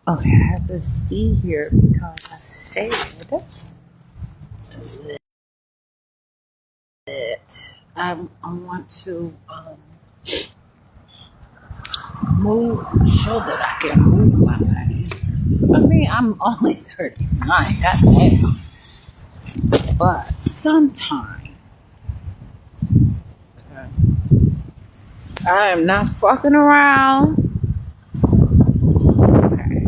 Okay, I have to see here because I said that I want to move, show that I can move my body. I mean, I'm only 39, goddamn. But sometimes I am not fucking around. Okay.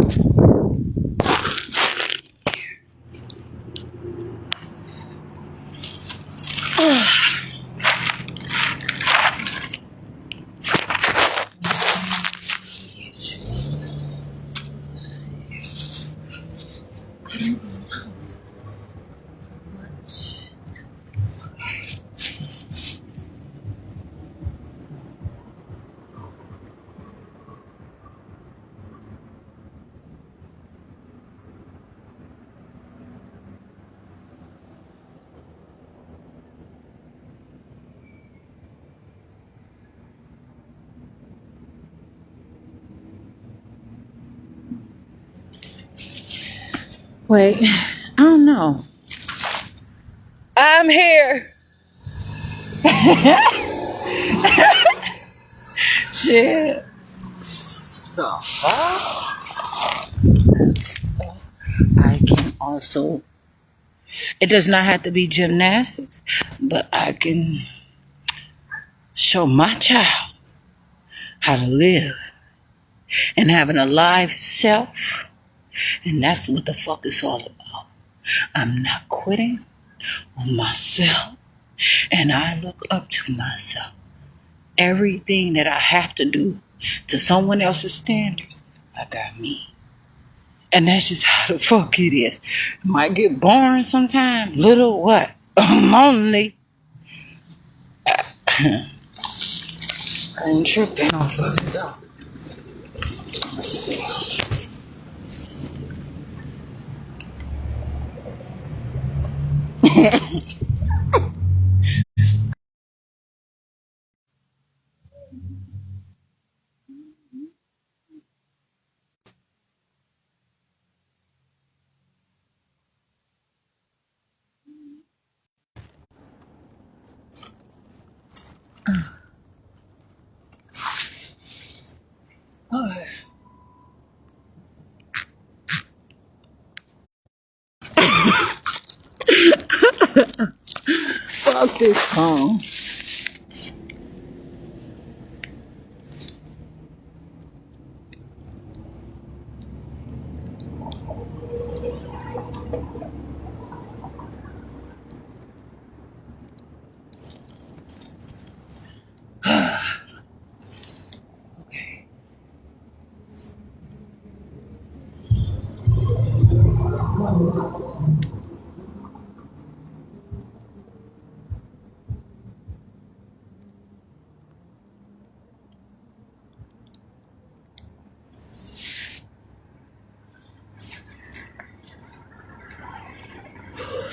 Wait, I don't know. I'm here. Shit. So, so I can also, it does not have to be gymnastics, but I can show my child how to live and having a live self. And that's what the fuck it's all about. I'm not quitting on myself, and I look up to myself. Everything that I have to do to someone else's standards, I got me. And that's just how the fuck it is. It might get boring sometimes. Little what? Lonely. I ain't tripping off of it though. Let's see. Oh, fuck this phone.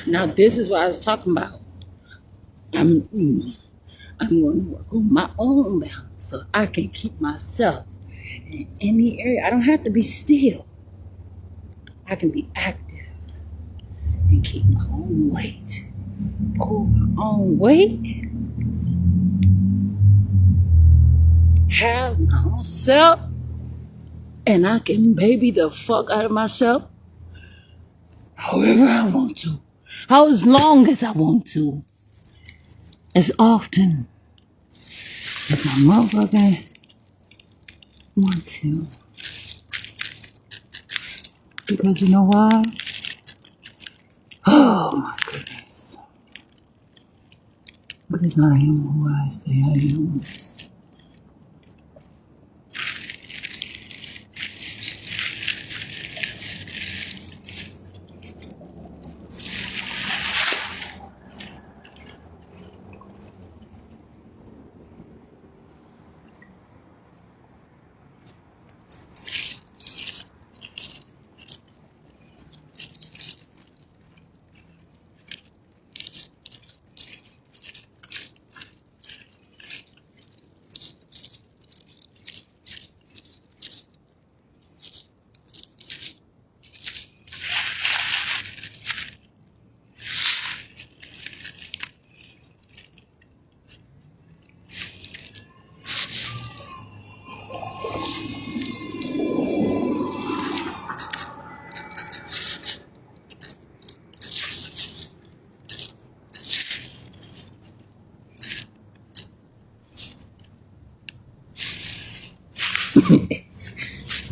Now this is what I was talking about. I'm I'm going to work on my own balance so I can keep myself in any area. I don't have to be still. I can be active and keep my own weight. Pull my own weight. Have my own self. And I can baby the fuck out of myself however I want to. How as long as I want to. As often as I motherfucking want to. Because you know why? Oh my goodness. Because I am who I say I am.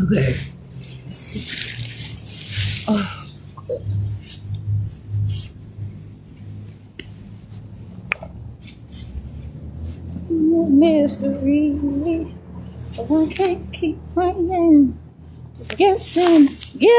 Okay. Let's see. Oh, mystery. I can't keep playing. Just guessing. Yeah.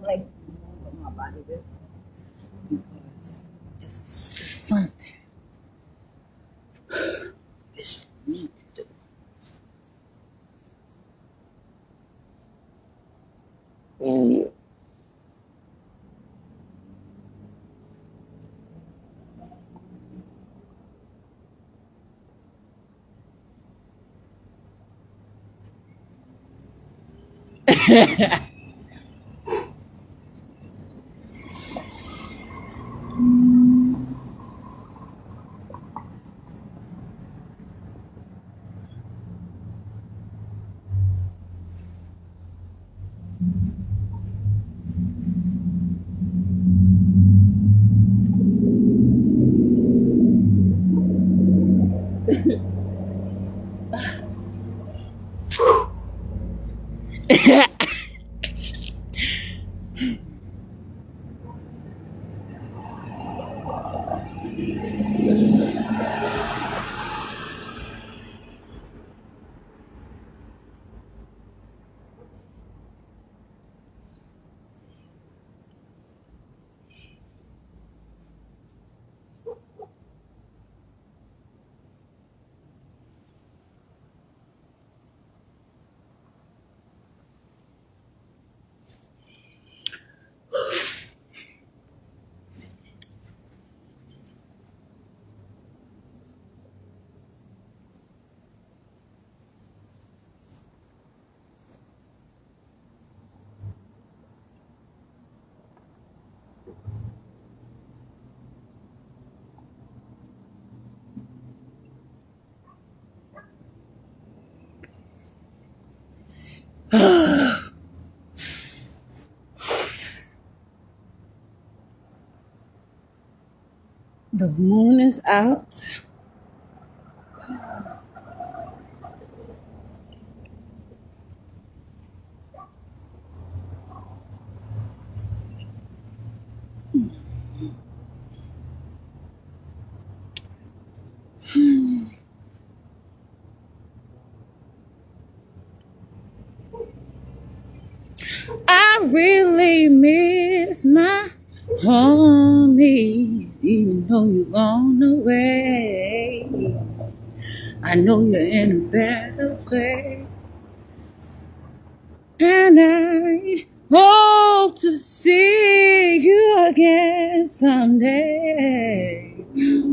Like my body this because it's something it's need to do. The moon is out. I really miss my homies, even though you're gone away. I know you're in a better place, and I hope to see you again someday.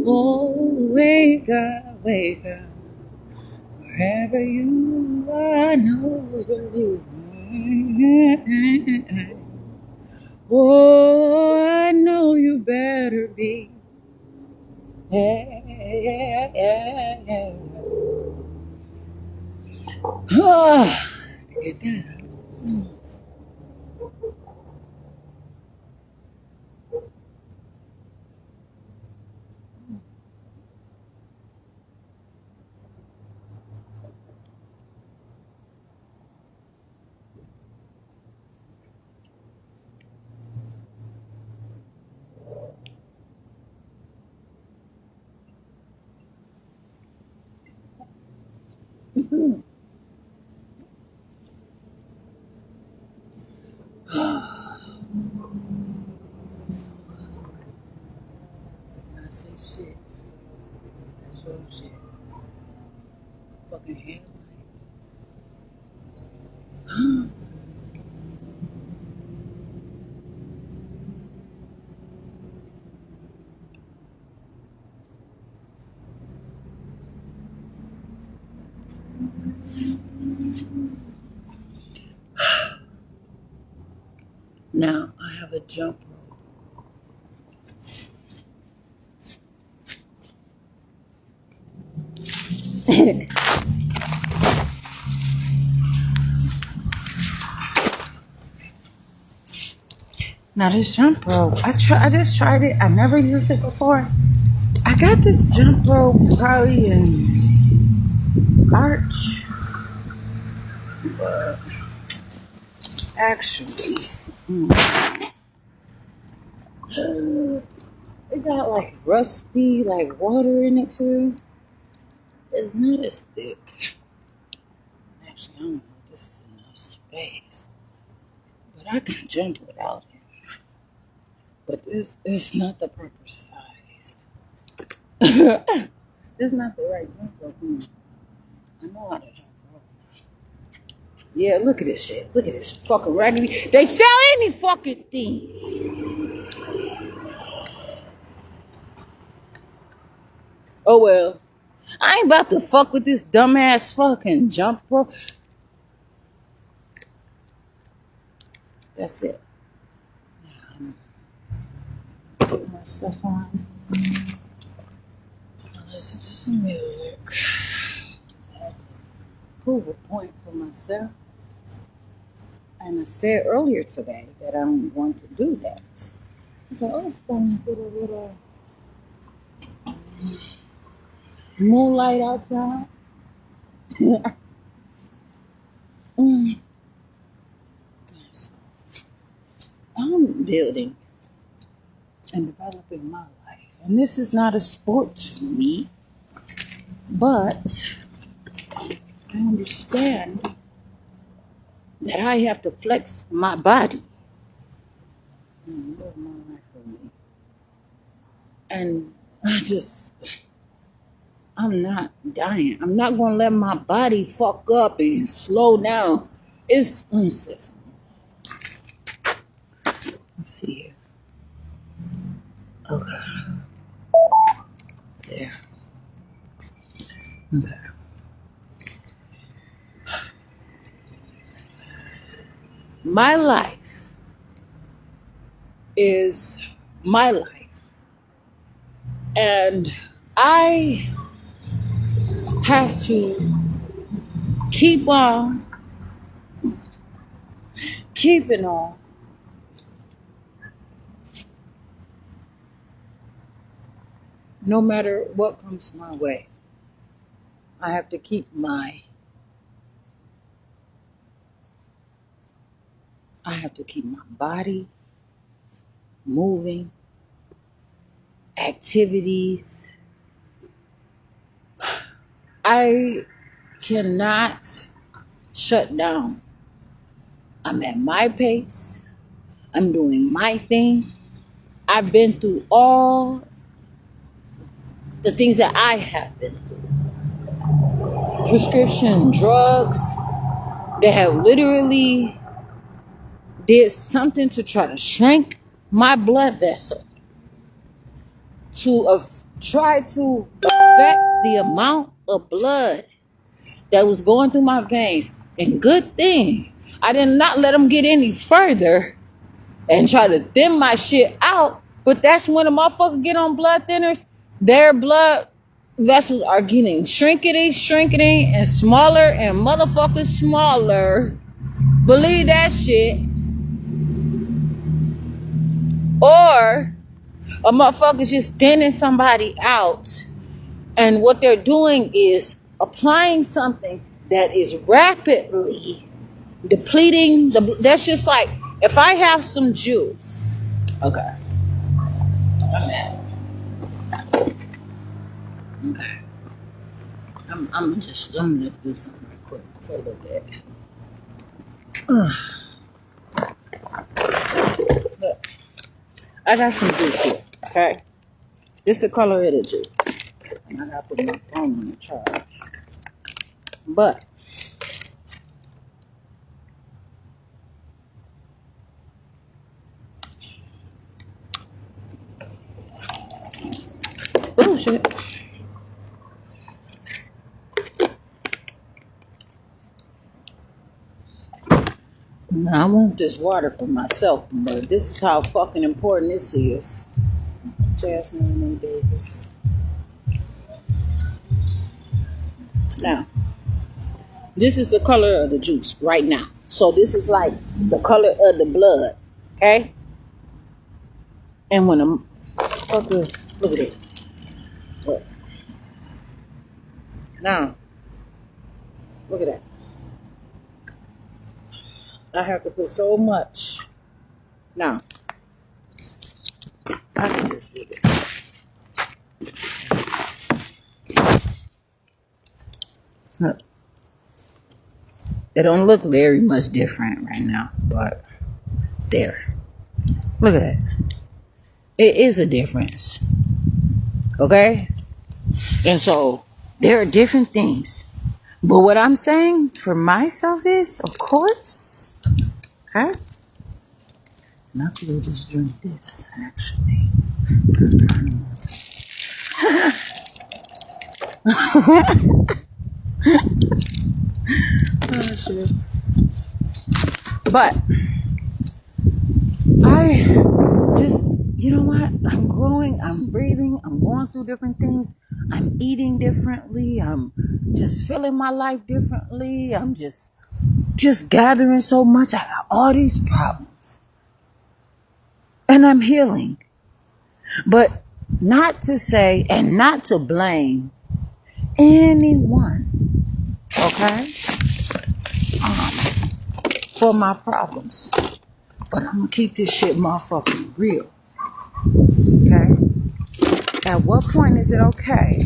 Oh, wake up, wherever you are, I know you're living. Oh, I know you better be. Yeah. Get that out. I say shit. That's your shit. Fucking headlight. Now I have a jump rope. Now this jump rope, I just tried it. I never used it before. I got this jump rope probably in March, but actually, it got like rusty, like water in it too. It's not as thick. Actually, I don't know if this is enough space, but I can jump without it. But this is not the proper size. This is not the right jump rope. I know how to jump rope. Yeah, look at this shit. Look at this fucking raggedy. They sell any fucking thing. Oh well. I ain't about to fuck with this dumbass fucking jump rope. That's it. Put my stuff on. Listen to some music. Prove a point for myself. And I said earlier today that I don't want to do that. So I was going to put a little moonlight outside. I'm building and developing my life. And this is not a sport to me. But I understand that I have to flex my body and live my life for me. And I'm not dying. I'm not going to let my body fuck up and slow down. Let's see here. Okay. There. Okay. My life is my life. And I have to keep on keeping on. No matter what comes my way, I have to keep my body moving, activities. I cannot shut down. I'm at my pace. I'm doing my thing. I've been through all the things that I have been through. Prescription drugs that have literally did something to try to shrink my blood vessel, to try to affect the amount of blood that was going through my veins. And good thing I did not let them get any further and try to thin my shit out. But that's when a motherfucker get on blood thinners, their blood vessels are getting shrinking, and smaller and motherfucking smaller. Believe that shit. Or a motherfucker's just thinning somebody out. And what they're doing is applying something that is rapidly depleting that's just like if I have some juice. Okay. Okay. I'm just do something real quick for a little bit. Look, I got some juice here, okay? It's the color of the juice. And I gotta put my phone on the charge. But oh shit. Now, I want this water for myself, but this is how fucking important this is. Jasmine Renee Davis. Now, this is the color of the juice right now. So this is like the color of the blood, okay? And when a fucker, look at it. Look. Now, look at that. I have to put so much. Now, I can just do it. Look. It don't look very much different right now, but there. Look at that. It is a difference. Okay? And so, there are different things. But what I'm saying for myself is, of course, okay? And I could just drink this, actually. Oh, shit. But I just, you know what? I'm growing, I'm breathing, I'm going through different things. I'm eating differently. I'm just feeling my life differently. I'm just gathering so much. I got all these problems. And I'm healing. But not to say and not to blame anyone, okay? For my problems. But I'm gonna keep this shit motherfucking real. Okay? At what point is it okay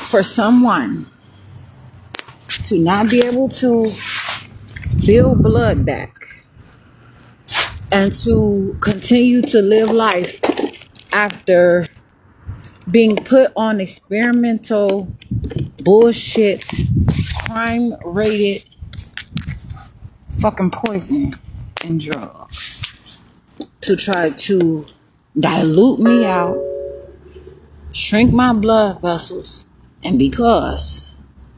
for someone to not be able to build blood back and to continue to live life after being put on experimental bullshit, crime rated fucking poison and drugs to try to dilute me out, shrink my blood vessels, and because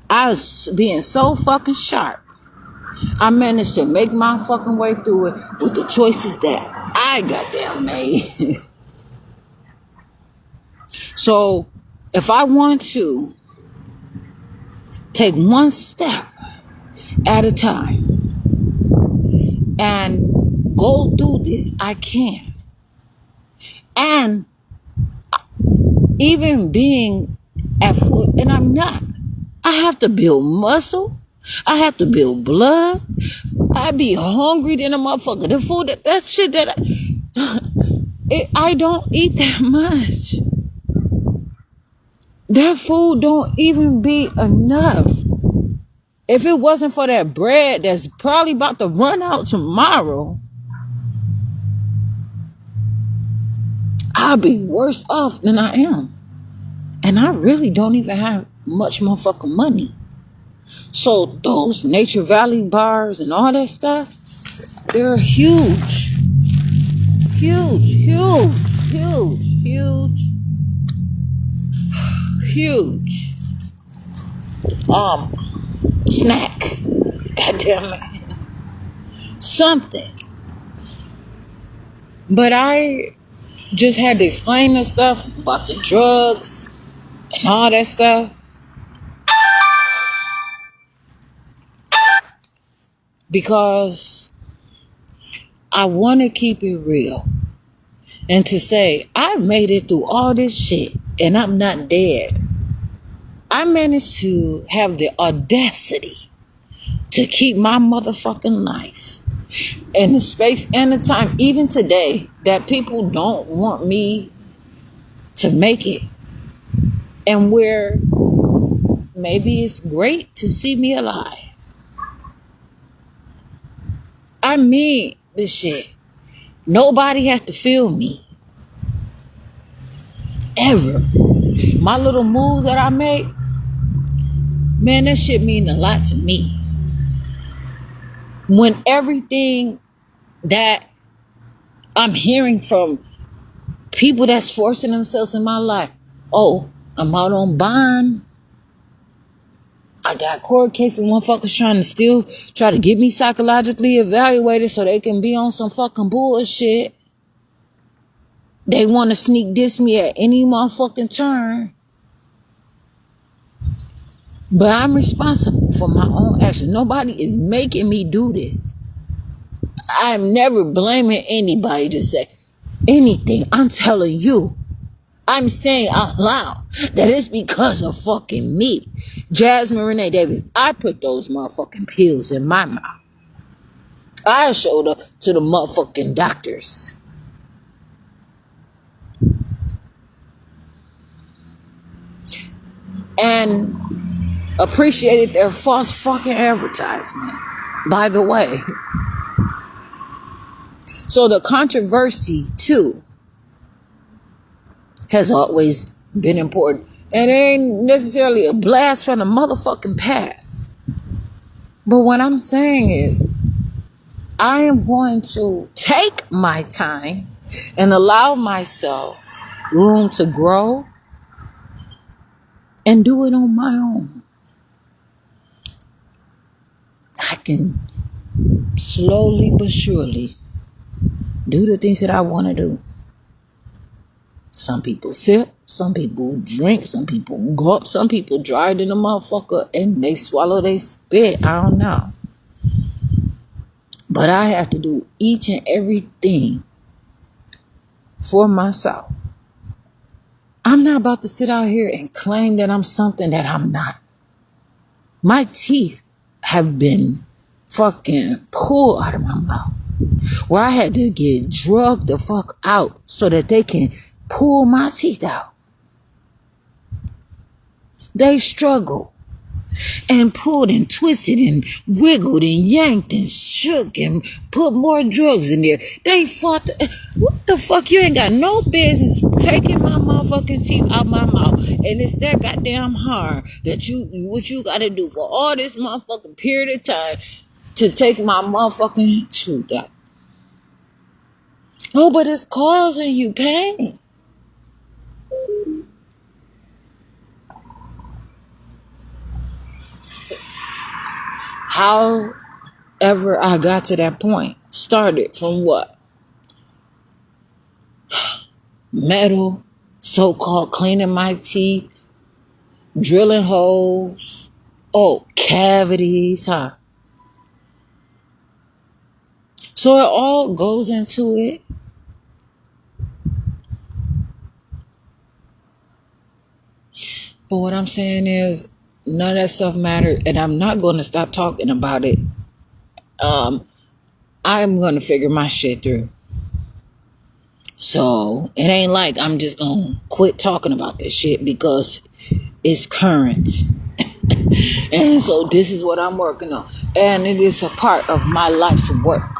I was being so fucking sharp, I managed to make my fucking way through it with the choices that I goddamn made. So, if I want to take one step at a time and go through this, I can. And even being at foot, and I'm not, I have to build muscle. I have to build blood. I be hungry than a motherfucker. The food, that shit that I don't eat that much. That food don't even be enough. If it wasn't for that bread that's probably about to run out tomorrow, I'll be worse off than I am. And I really don't even have much motherfucking money. So those Nature Valley bars and all that stuff, they're huge. Huge, huge, huge, huge, huge. Snack. Goddamn it. Something. But I just had to explain the stuff about the drugs and all that stuff. Because I want to keep it real. And to say, I made it through all this shit and I'm not dead. I managed to have the audacity to keep my motherfucking life in the space and the time, even today, that people don't want me to make it. And where maybe it's great to see me alive. I mean this shit. Nobody has to feel me. Ever. My little moves that I make, man, that shit mean a lot to me. When everything that I'm hearing from people that's forcing themselves in my life, oh, I'm out on bond. I got court cases, motherfuckers trying to still try to get me psychologically evaluated so they can be on some fucking bullshit. They want to sneak diss me at any motherfucking turn. But I'm responsible for my own action. Nobody is making me do this. I'm never blaming anybody to say anything. I'm telling you. I'm saying out loud that it's because of fucking me. Jasmine Renee Davis, I put those motherfucking pills in my mouth. I showed up to the motherfucking doctors. And appreciated their false fucking advertisement, by the way. So the controversy, too, has always been important. And it ain't necessarily a blast from the motherfucking past. But what I'm saying is, I am going to take my time and allow myself room to grow and do it on my own. I can slowly but surely do the things that I want to do. Some people sip, some people drink, some people gulp, some people dry it in a motherfucker and they swallow they spit. I don't know. But I have to do each and everything for myself. I'm not about to sit out here and claim that I'm something that I'm not. My teeth have been fucking pulled out of my mouth, where I had to get drugged the fuck out so that they can pull my teeth out. They struggled and pulled and twisted and wiggled and yanked and shook and put more drugs in there. They fought. What the fuck? You ain't got no business taking my motherfucking teeth out my mouth. And it's that goddamn hard that what you gotta do for all this motherfucking period of time to take my motherfucking tooth out. Oh, but it's causing you pain. However I got to that point started from what? Metal, so-called cleaning my teeth, drilling holes, cavities, huh? So it all goes into it. But what I'm saying is, none of that stuff mattered, and I'm not going to stop talking about it. I'm going to figure my shit through. So it ain't like I'm just going to quit talking about this shit because it's current. And so this is what I'm working on. And it is a part of my life's work.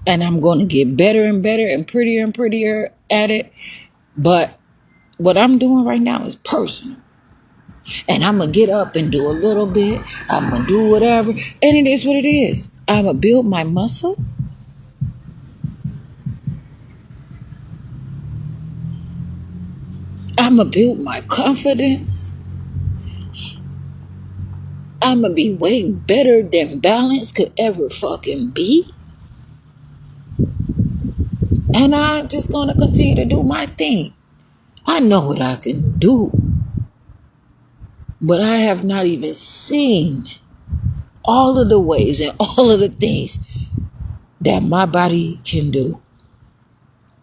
And I'm going to get better and better and prettier at it. But what I'm doing right now is personal. And I'm going to get up and do a little bit. I'm going to do whatever. And it is what it is. I'm going to build my muscle. I'm going to build my confidence. I'm going to be way better than balance could ever fucking be. And I'm just going to continue to do my thing. I know what I can do. But I have not even seen all of the ways and all of the things that my body can do.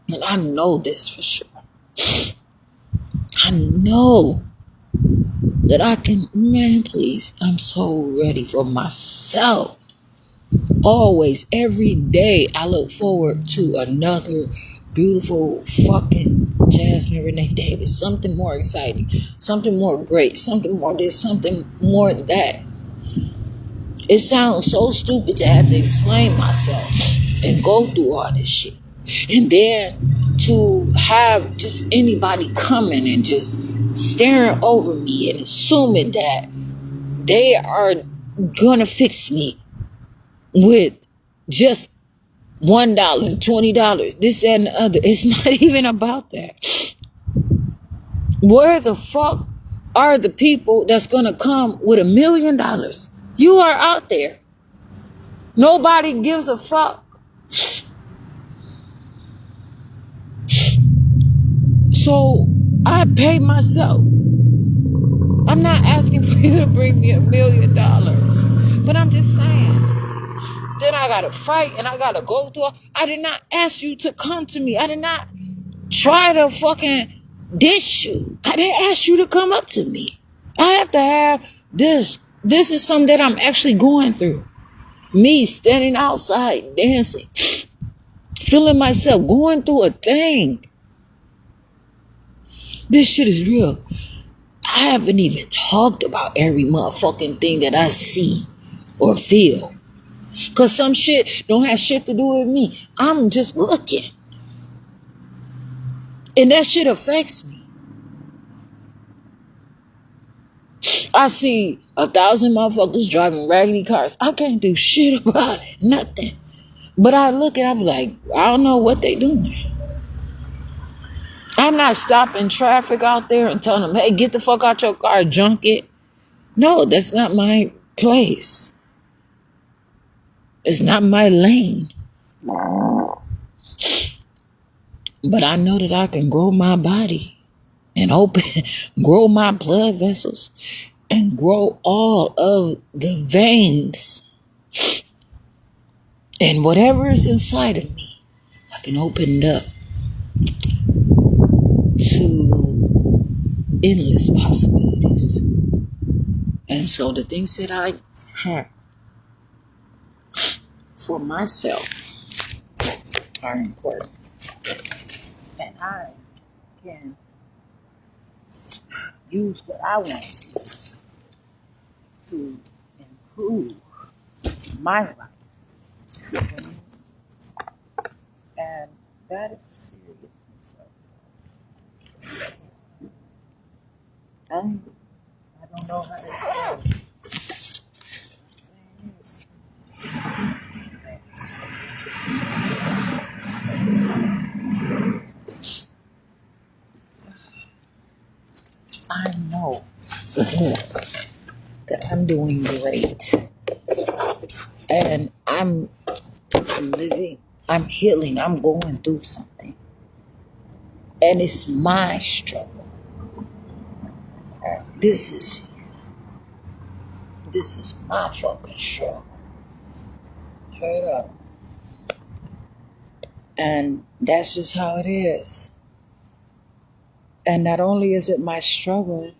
And I know this for sure. I know that I can, man, please, I'm so ready for myself. Always, every day, I look forward to another beautiful fucking Jasmine Renee Davis. Something more exciting, something more great, something more this, something more that. It sounds so stupid to have to explain myself and go through all this shit. And then to have just anybody coming and just staring over me and assuming that they are gonna fix me with just $1, $20, this and the other. It's not even about that. Where the fuck are the people that's going to come with $1 million. You are out there. Nobody gives a fuck. So I pay myself. I'm not asking for you to bring me $1 million, but I'm just saying. Then I gotta fight and I gotta go through. I did not ask you to come to me. I did not try to fucking dish you. I didn't ask you to come up to me. I have to have this. This is something that I'm actually going through. Me standing outside dancing, feeling myself going through a thing. This shit is real. I haven't even talked about every motherfucking thing that I see or feel. Because some shit don't have shit to do with me. I'm just looking. And that shit affects me. I see 1,000 motherfuckers driving raggedy cars. I can't do shit about it. Nothing. But I look and I'm like, I don't know what they doing. I'm not stopping traffic out there and telling them, hey, get the fuck out your car, junk it. No, that's not my place. It's not my lane. But I know that I can grow my body and grow my blood vessels and grow all of the veins. And whatever is inside of me, I can open it up to endless possibilities. And so the things that I have for myself are important. And I can use what I want to improve my life. And that is the seriousness of it. I don't know how to explain it. I know that I'm doing great. And I'm living, I'm healing, I'm going through something. And it's my struggle. This is my fucking struggle. Straight up. And that's just how it is. And not only is it my struggle,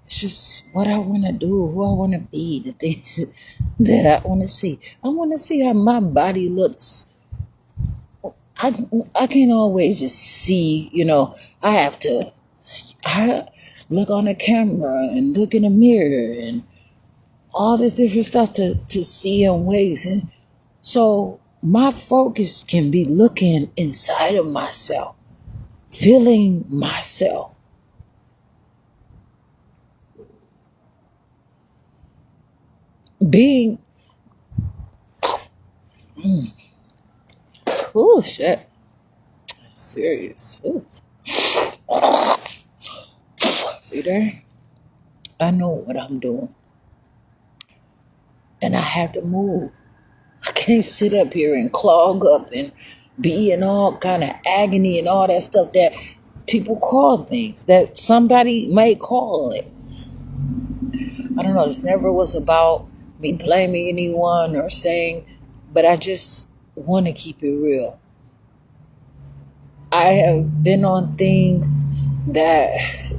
it's just what I want to do, who I want to be, the things that I want to see. I want to see how my body looks. I can't always just see, I have to look on the camera and look in the mirror and all this different stuff to see in ways. And so my focus can be looking inside of myself, feeling myself. Being, oh shit, serious. Ooh. See there? I know what I'm doing. And I have to move. I can't sit up here and clog up and be in all kind of agony and all that stuff that people call things, that somebody might call it. I don't know. This never was about me blaming anyone or saying, but I just want to keep it real. I have been on things that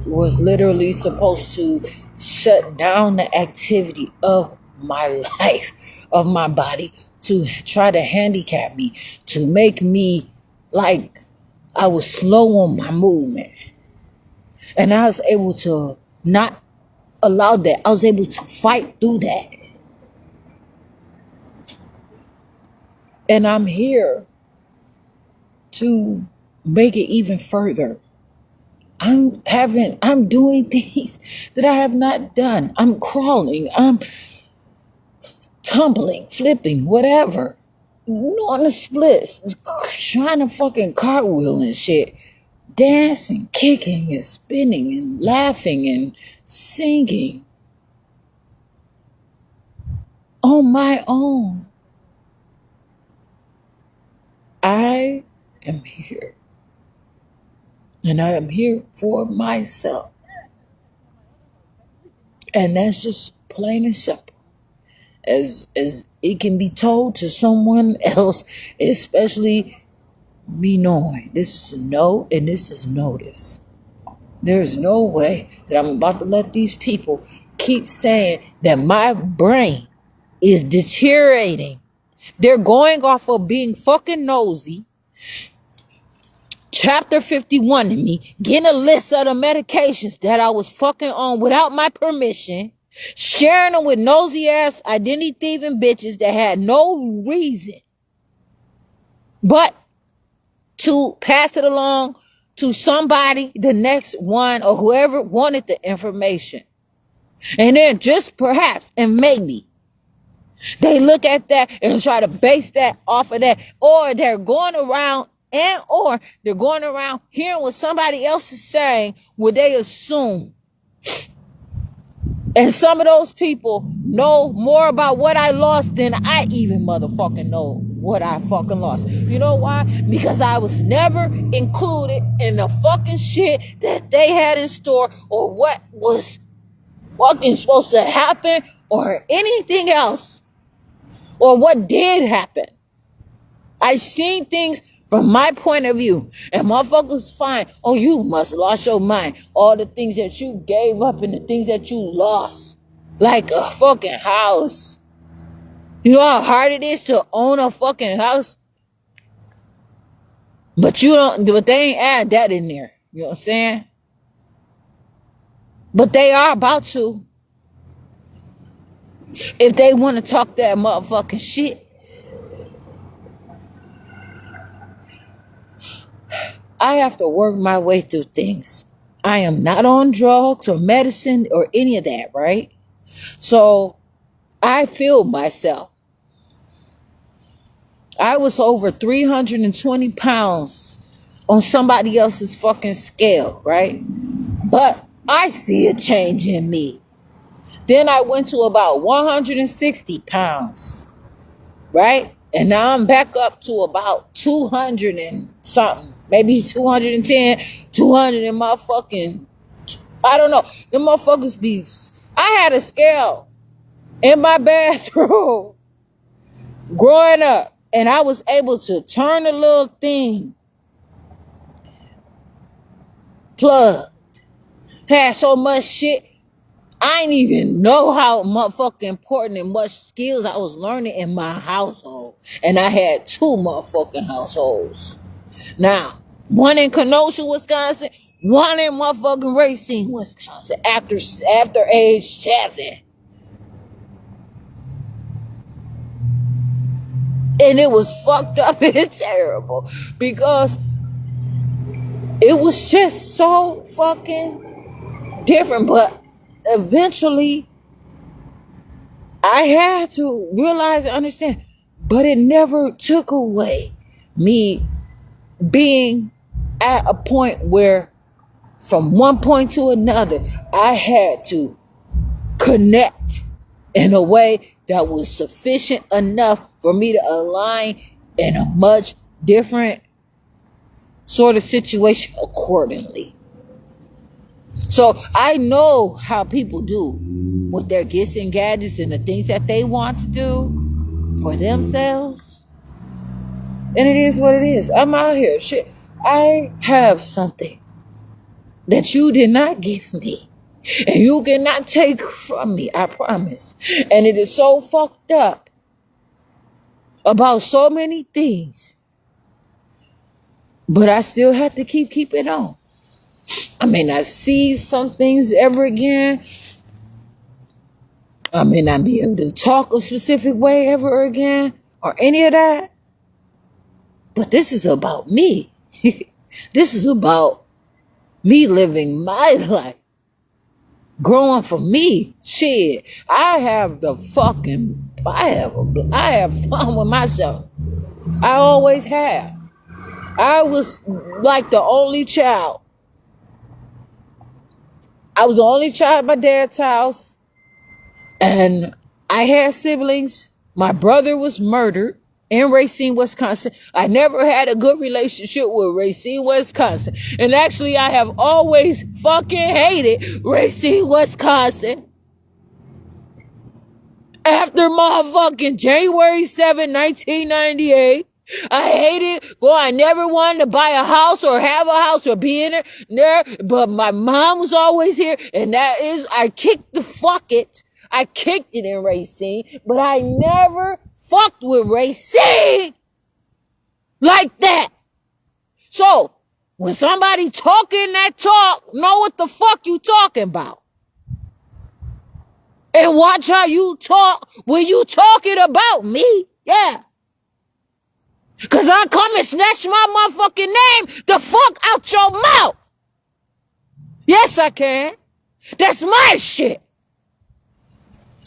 was literally supposed to shut down the activity of my life, of my body, to try to handicap me, to make me like I was slow on my movement. And I was able to not allow that. I was able to fight through that. And I'm here to make it even further. I'm doing things that I have not done. I'm crawling. I'm tumbling, flipping, whatever. On the splits, trying to fucking cartwheel and shit. dancing, kicking, and spinning, and laughing, and singing on my own. I am here. And I am here for myself. And that's just plain and simple. As it can be told to someone else, especially me knowing this is a no and this is notice. There's no way that I'm about to let these people keep saying that my brain is deteriorating. They're going off of being fucking nosy. Chapter 51 in me, getting a list of the medications that I was fucking on without my permission, sharing them with nosy ass identity thieving bitches that had no reason but to pass it along to somebody, the next one, or whoever wanted the information. And then just perhaps and maybe they look at that and try to base that off of that, or they're going around hearing what somebody else is saying, where they assume. And some of those people know more about what I lost than I even motherfucking know what I fucking lost. You know why? Because I was never included in the fucking shit that they had in store, or what was fucking supposed to happen, or anything else, or what did happen. I seen things from my point of view, and motherfuckers find, oh, you must have lost your mind. All the things that you gave up and the things that you lost, like a fucking house. You know how hard it is to own a fucking house? But they ain't add that in there. You know what I'm saying? But they are about to. If they want to talk that motherfucking shit. I have to work my way through things. I am not on drugs or medicine or any of that, right? So I feel myself. I was over 320 pounds on somebody else's fucking scale, right? But I see a change in me. Then I went to about 160 pounds, right? And now I'm back up to about 200 and something. Maybe 210, 200 and motherfucking, I don't know. The motherfuckers be, I had a scale in my bathroom growing up. And I was able to turn a little thing plugged. Had so much shit. I didn't even know how motherfucking important and much skills I was learning in my household. And I had 2 motherfucking households. Now, one in Kenosha, Wisconsin, one in motherfucking Racine, Wisconsin, after age 7. And it was fucked up and terrible because it was just so fucking different. But eventually, I had to realize and understand. But it never took away me being at a point where from one point to another, I had to connect in a way that was sufficient enough for me to align in a much different sort of situation accordingly. So I know how people do with their gifts and gadgets and the things that they want to do for themselves. And it is what it is. I'm out here. Shit. I have something that you did not give me. And you cannot take from me, I promise. And it is so fucked up about so many things. But I still have to keep it on. I may not see some things ever again. I may not be able to talk a specific way ever again or any of that. But this is about me. This is about me living my life. Growing for me. Shit. I have fun with myself. I always have. I was like the only child. I was the only child at my dad's house. And I had siblings. My brother was murdered in Racine, Wisconsin. I never had a good relationship with Racine, Wisconsin. And actually, I have always fucking hated Racine, Wisconsin. After motherfucking January 7, 1998, I hated, well, I never wanted to buy a house or have a house or be in there, but my mom was always here, and that is, I kicked it in Racine, but I never fucked with Racine like that. So, when somebody talking that talk, know what the fuck you talking about. And watch how you talk when you talking about me. Yeah. Cause I come and snatch my motherfucking name the fuck out your mouth. Yes, I can. That's my shit.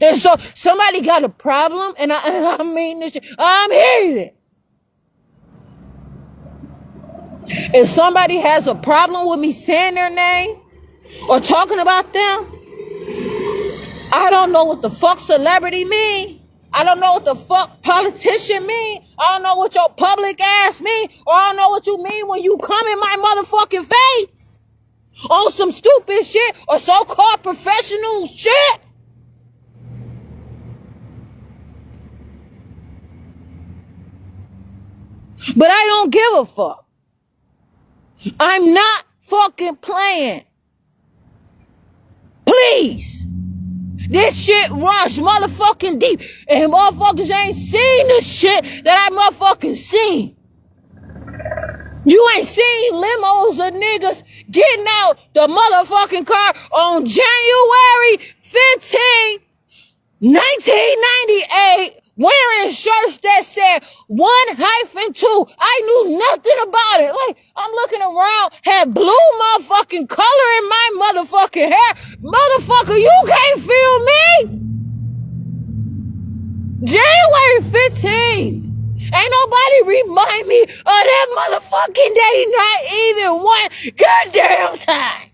And so somebody got a problem, and I mean this shit. I'm hearing it. If somebody has a problem with me saying their name or talking about them, I don't know what the fuck celebrity mean. I don't know what the fuck politician mean. I don't know what your public ass mean. Or I don't know what you mean when you come in my motherfucking face on some stupid shit or so-called professional shit. But I don't give a fuck. I'm not fucking playing. Please. This shit runs motherfucking deep. And motherfuckers ain't seen the shit that I motherfucking seen. You ain't seen limos of niggas getting out the motherfucking car on January 15, 1998, wearing shirts that said 1-2. I knew nothing about it. Like, I'm looking around, had blue motherfucking color in my motherfucking hair. Motherfucker, you can't feel me. January 15th. Ain't nobody remind me of that motherfucking day, not even one goddamn time.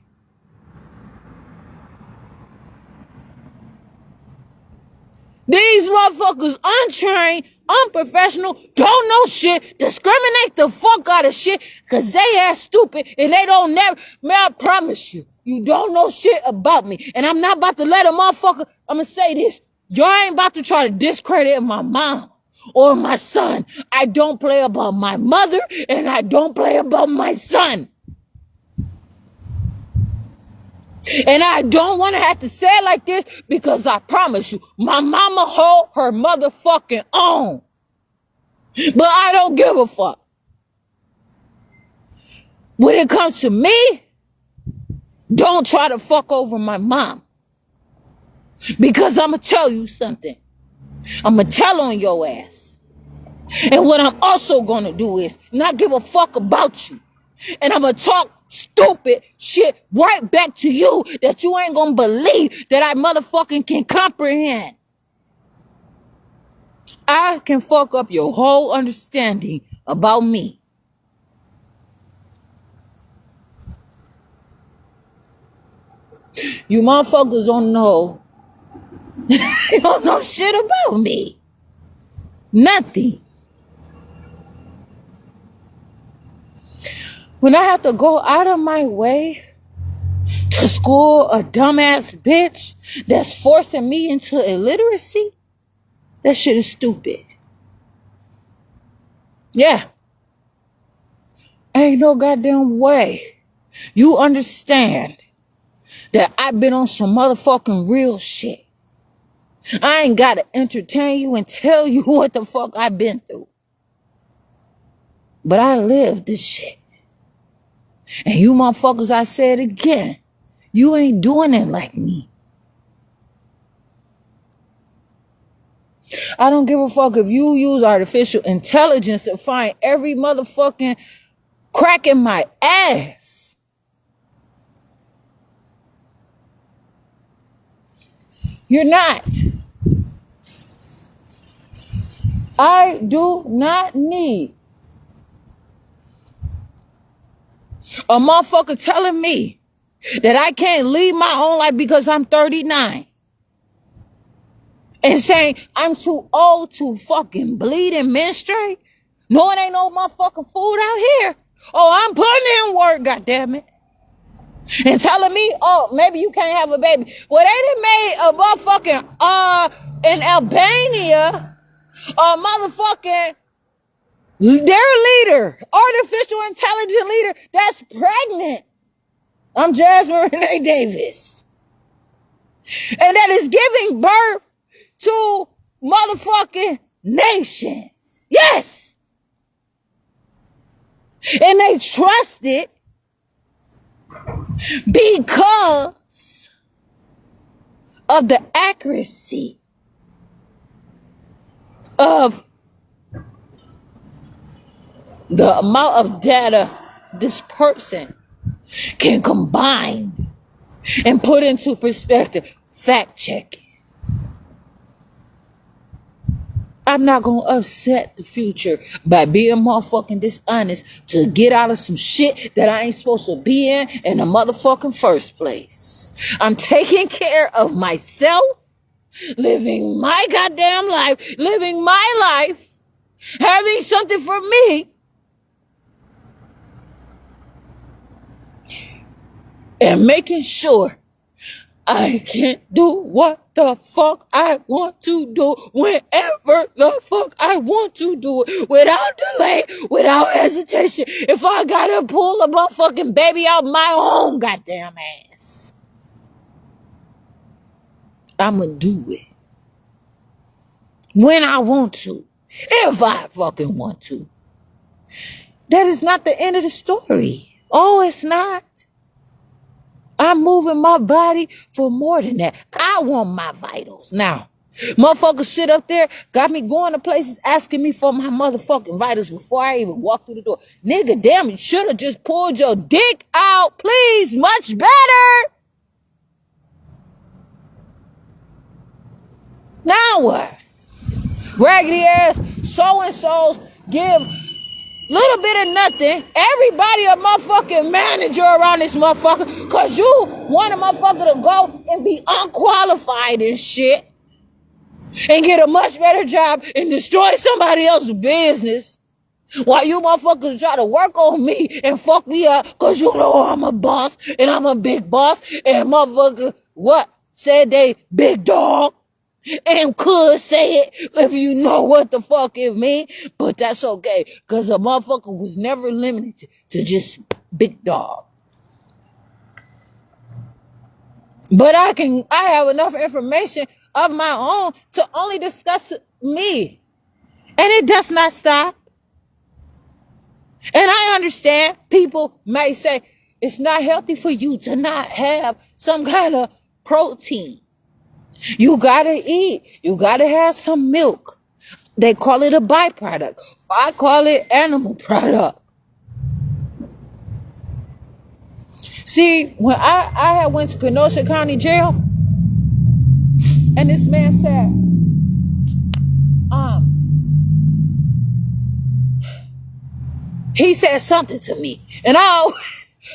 These motherfuckers untrained, unprofessional, don't know shit, discriminate the fuck out of shit, cause they ass stupid and they don't never, man, I promise you, you don't know shit about me. And I'm not about to let a motherfucker, I'm gonna say this, y'all ain't about to try to discredit my mom or my son. I don't play about my mother and I don't play about my son. And I don't want to have to say it like this because I promise you, my mama hold her motherfucking own. But I don't give a fuck. When it comes to me, don't try to fuck over my mom. Because I'm going to tell you something. I'm going to tell on your ass. And what I'm also going to do is not give a fuck about you. And I'm going to talk stupid shit right back to you that you ain't going to believe that I motherfucking can comprehend. I can fuck up your whole understanding about me. You motherfuckers don't know. You don't know shit about me. Nothing. When I have to go out of my way to school a dumbass bitch that's forcing me into illiteracy, that shit is stupid. Yeah. Ain't no goddamn way you understand that I've been on some motherfucking real shit. I ain't gotta entertain you and tell you what the fuck I've been through. But I lived this shit. And you motherfuckers, I said again, you ain't doing it like me. I don't give a fuck if you use artificial intelligence to find every motherfucking crack in my ass. You're not. I do not need A motherfucker telling me that I can't lead my own life because I'm 39. And saying I'm too old to fucking bleed and menstruate. No, it ain't no motherfucking food out here. Oh, I'm putting in work, goddammit. And telling me, oh, maybe you can't have a baby. Well, they done made a motherfucking, in Albania, a motherfucking, their leader, artificial intelligent leader, that's pregnant. I'm Jasmine Renee Davis. And that is giving birth to motherfucking nations. Yes. And they trust it because of the accuracy of the amount of data this person can combine and put into perspective. Fact checking. I'm not going to upset the future by being motherfucking dishonest to get out of some shit that I ain't supposed to be in the motherfucking first place. I'm taking care of myself, living my goddamn life, living my life, having something for me, and making sure I can do what the fuck I want to do whenever the fuck I want to do it without delay, without hesitation. If I gotta pull a motherfucking baby out my own goddamn ass, I'ma do it when I want to, if I fucking want to. That is not the end of the story. Oh, it's not. I'm moving my body for more than that. I want my vitals. Now, motherfuckers sit up there, got me going to places asking me for my motherfucking vitals before I even walk through the door. Nigga, damn, you should have just pulled your dick out, please. Much better. Now what? Raggedy ass so-and-sos give little bit of nothing. Everybody a motherfucking manager around this motherfucker. Cause you want a motherfucker to go and be unqualified and shit. And get a much better job and destroy somebody else's business. While you motherfuckers try to work on me and fuck me up. Cause you know I'm a boss and I'm a big boss. And motherfuckers, what? Said they big dog. And could say it if you know what the fuck it mean, but that's okay, because a motherfucker was never limited to just big dog. But I have enough information of my own to only discuss me. And it does not stop. And I understand people may say it's not healthy for you to not have some kind of protein. You gotta eat. You gotta have some milk. They call it a byproduct. I call it animal product. See, when I had went to Kenosha County Jail, and this man said, he said something to me, and I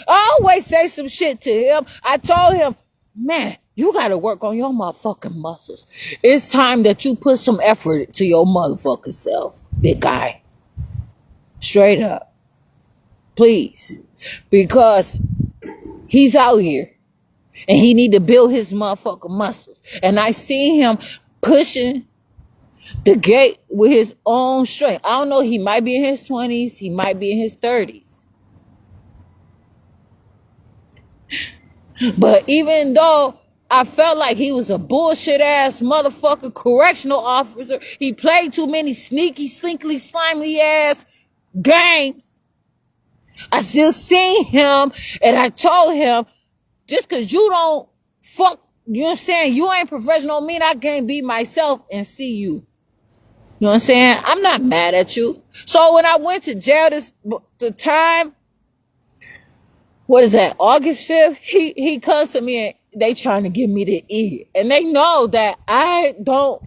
always say some shit to him. I told him, man, you gotta work on your motherfucking muscles. It's time that you put some effort to your motherfucking self, big guy. Straight up. Please. Because he's out here and he need to build his motherfucking muscles. And I see him pushing the gate with his own strength. I don't know, he might be in his 20s, he might be in his 30s. But even though I felt like he was a bullshit ass motherfucker correctional officer, he played too many sneaky, slinkly, slimy ass games, I still seen him, and I told him, just cause you don't fuck, you know what I'm saying, you ain't professional, mean I can't be myself and see you. You know what I'm saying? I'm not mad at you. So when I went to jail the time, what is that, August 5th, he comes to me and they trying to give me the E. And they know that I don't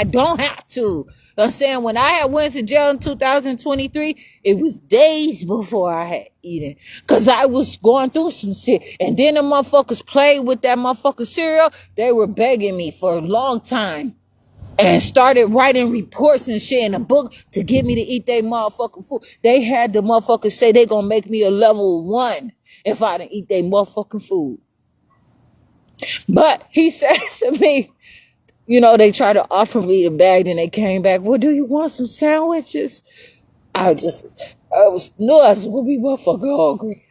don't have to I'm saying when I had went to jail in 2023, it was days before I had eaten. Cause I was going through some shit. And then the motherfuckers played with that motherfucking cereal. They were begging me for a long time. And started writing reports and shit in a book to get me to eat their motherfucking food. They had the motherfuckers say they gonna make me a level 1 if I didn't eat their motherfucking food. But he said to me, you know, they tried to offer me the bag, and they came back, well, do you want some sandwiches? I was we'll be motherfucking hungry.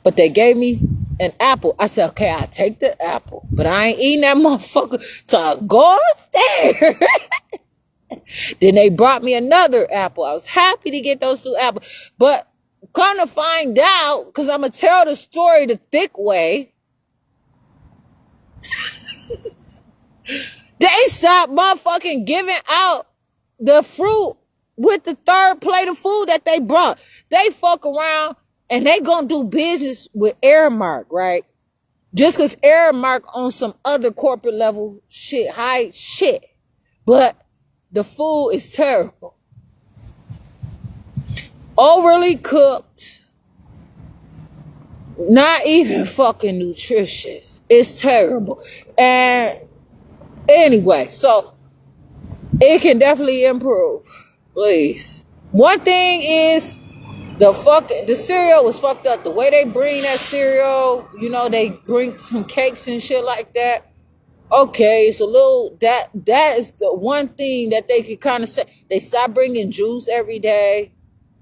But they gave me an apple. I said, okay, I'll take the apple. But I ain't eating that motherfucker till I go upstairs. Then they brought me another apple. I was happy to get those 2 apples. But come to find out, because I'm going to tell the story the thick way, they stopped motherfucking giving out the fruit with the 3rd plate of food that they brought. They fuck around and they gonna do business with Aramark, right? Just because Aramark on some other corporate level shit, high shit. But the food is terrible. Overly cooked. Not even fucking nutritious. It's terrible. And anyway, so it can definitely improve. Please. One thing is the cereal was fucked up. The way they bring that cereal, you know, they bring some cakes and shit like that. Okay, it's a little, that is the one thing that they could kind of say. They stopped bringing juice every day.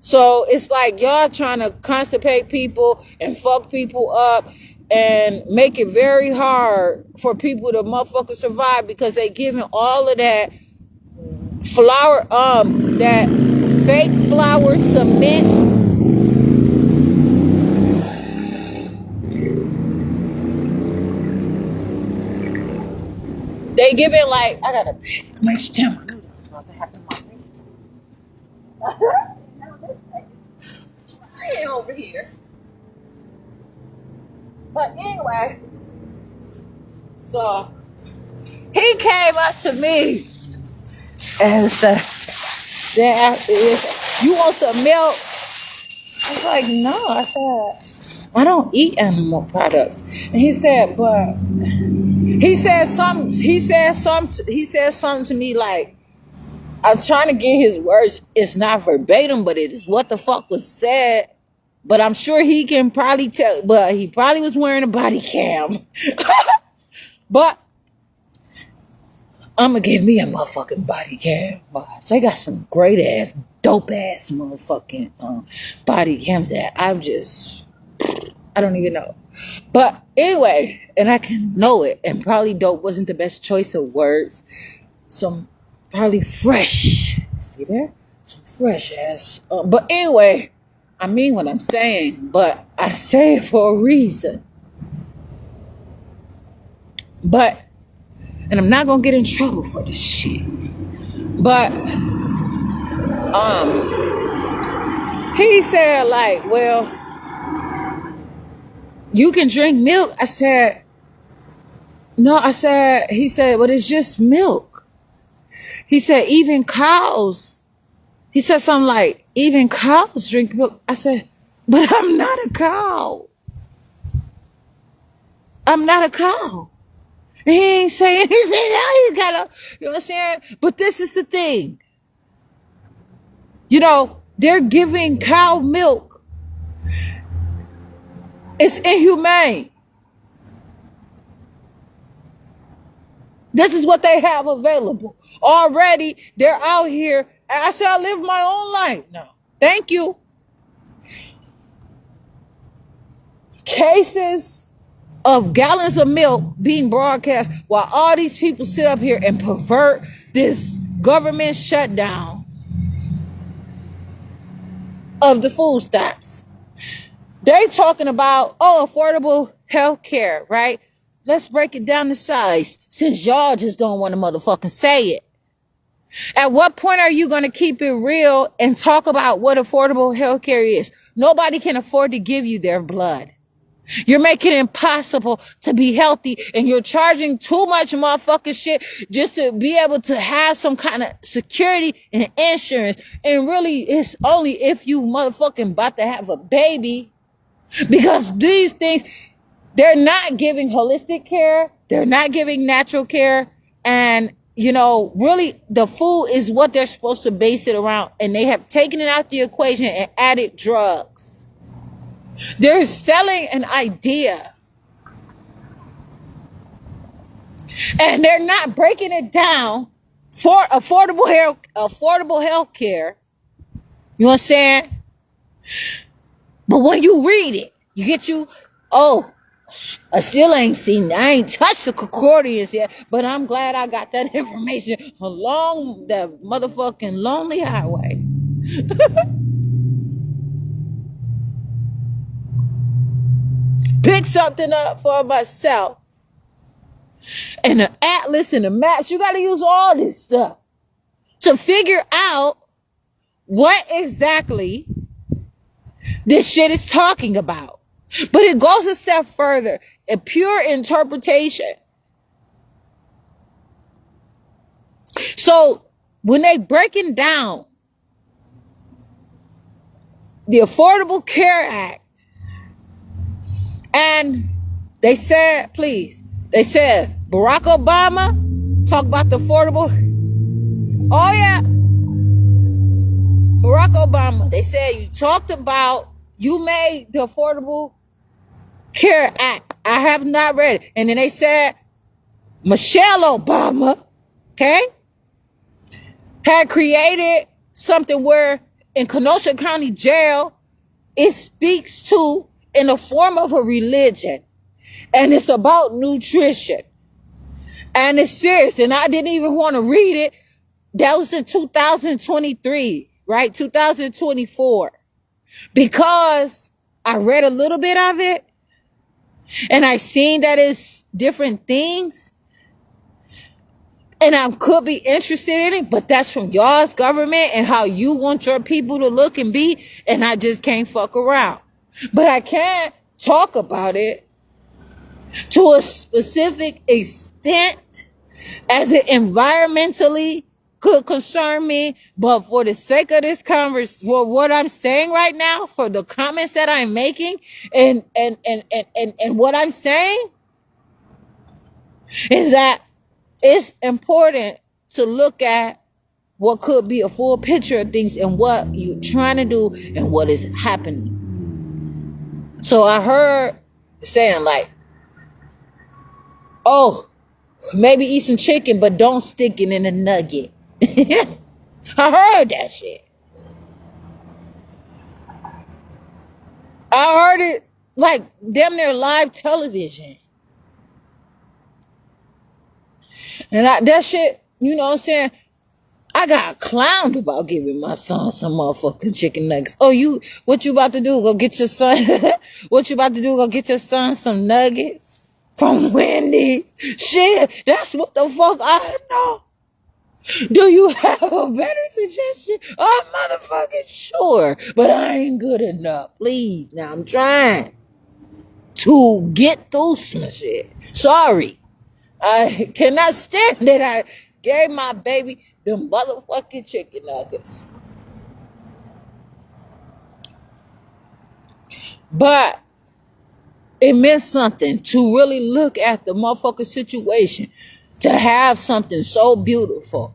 So it's like y'all trying to constipate people and fuck people up and make it very hard for people to motherfucker survive because they giving all of that flour, that fake flour cement. They give it like, I gotta pick my stomach. I ain't over here. But anyway, so he came up to me and said, you want some milk? I was like, no. I said, I don't eat animal products. And he said, but he said something to me like, I'm trying to get his words. It's not verbatim, but it is what the fuck was said. But I'm sure he can probably tell, but he probably was wearing a body cam. But I'm gonna give me a motherfucking body cam. So they got some great ass, dope ass motherfucking body cams that I don't even know. But anyway, and I can know it. And probably dope wasn't the best choice of words. Some probably fresh. See there? Some fresh ass. But anyway, I mean what I'm saying. But I say it for a reason. But, and I'm not gonna get in trouble for this shit. But, he said like, well, you can drink milk. I said, no, he said, but it's just milk. He said, even cows. He said something like, even cows drink milk. I said, but I'm not a cow. I'm not a cow. And he ain't saying anything. He's gotta, you know what I'm saying? But this is the thing. You know, they're giving cow milk. It's inhumane. This is what they have available. Already, they're out here. I said, I live my own life. No. Thank you. Cases of gallons of milk being broadcast while all these people sit up here and pervert this government shutdown of the food stamps. They talking about, affordable health care, right? Let's break it down to size since y'all just don't want to motherfucking say it. At what point are you going to keep it real and talk about what affordable health care is? Nobody can afford to give you their blood. You're making it impossible to be healthy, and you're charging too much motherfucking shit just to be able to have some kind of security and insurance. And really, it's only if you motherfucking about to have a baby, because these things, they're not giving holistic care. They're not giving natural care. And, you know, really the food is what they're supposed to base it around. And they have taken it out the equation and added drugs. They're selling an idea. And they're not breaking it down for affordable health care. You know what I'm saying? But when you read it, you get I still ain't touched the concordance yet, but I'm glad I got that information along the motherfucking lonely highway. Pick something up for myself. And the atlas and the maps, you got to use all this stuff to figure out what exactly this shit is talking about. But it goes a step further. A pure interpretation. So when they breaking down the Affordable Care Act, and they said Barack Obama talk about the affordable. Oh yeah, Barack Obama. They said you made the Affordable Care Act. I have not read it. And then they said Michelle Obama, okay, had created something where in Kenosha County Jail, it speaks to in the form of a religion. And it's about nutrition. And it's serious. And I didn't even want to read it. That was in 2023, right? 2024. Because I read a little bit of it. And I seen that it's different things. And I could be interested in it, but that's from y'all's government and how you want your people to look and be. And I just can't fuck around. But I can talk about it to a specific extent as it environmentally could concern me. But for the sake of this conversation, for what I'm saying right now, for the comments that I'm making and what I'm saying is that it's important to look at what could be a full picture of things and what you're trying to do and what is happening. So I heard saying like, oh, maybe eat some chicken, but don't stick it in a nugget. I heard that shit. I heard it like damn near live television. And that shit, you know what I'm saying? I got clowned about giving my son some motherfucking chicken nuggets. Oh, what you about to do? Go get your son, what you about to do? Go get your son some nuggets from Wendy's? Shit, that's what the fuck I know. Do you have a better suggestion? I'm motherfucking sure, but I ain't good enough. Please, now I'm trying to get through some shit. Sorry. I cannot stand that I gave my baby them motherfucking chicken nuggets. But it meant something to really look at the motherfucking situation, to have something so beautiful